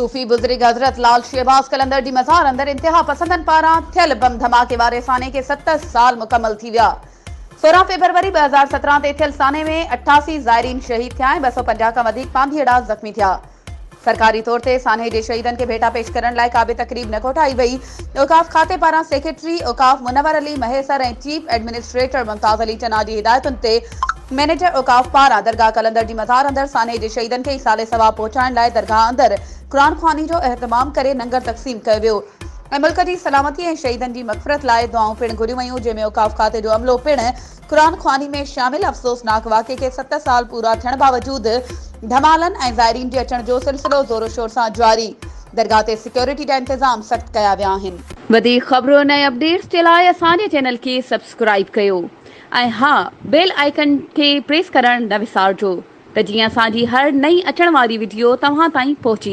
सूफ़ी बुज़ुर्ग हज़रत लाल शहबाज़ कलंदर जी मज़ार अंदर इंतिहा पसंदन पारां थियल बम धमाके वारे साने के 70 साल मुकम्मल थी विया। 16 फरवरी 2017 ते थियल साने में 88 ज़ायरीन शहीद थिया ऐं 250 खां वधीक पांधीअड़ा ज़ख़्मी थिया। सरकारी तौर ते साने जे शहीदन के भेटा पेश करण लाइ काबे तकरीब न कोठाई वई। औकाफ खाते पारां सेक्रेटरी औकाफ मुनव्वर अली महेसर ऐं चीफ एडमिनिस्ट्रेटर मुमताज़ अली चना जी हिदायतुनि ते मैनेजर औकाफ पारां दरगाह कलंदर जी मज़ार अंदर साने जे शहीदन खे ईसाले सवाब पहुचाइण लाइ दरगाह अंदर कुरान ख़्वानी जो एहतमाम करे लंगर तक़सीम कयो वियो ऐं मुल्क जी सलामती ऐं शहीदन जी मग़फ़िरत लाइ दुआऊं पिणु घुरियूं वयूं, जंहिंमें औकाफ खाते जो अमलो पिणु कुरान ख़्वानी में शामिल अफ़सोसनाक वाक़े के 7 साल पूरा थियण बावजूद धमालन ऐं ज़ायरीन जे अचण जो सिलसिलो ज़ोरो शोर सां जारी। दरगाह ते सिक्योरिटी जा इंतज़ाम सख़्त कया विया आहिनि। वधीक ख़बरुनि ऐं अपडेट्स जे लाइ असांजे चैनल खे सब्सक्राइब कयो ऐं हा, बेल आइकन खे प्रेस करण न विसारिजो त जीअं असांजी हर नई अचण वारी वीडियो तव्हां ताईं पहुची सघे।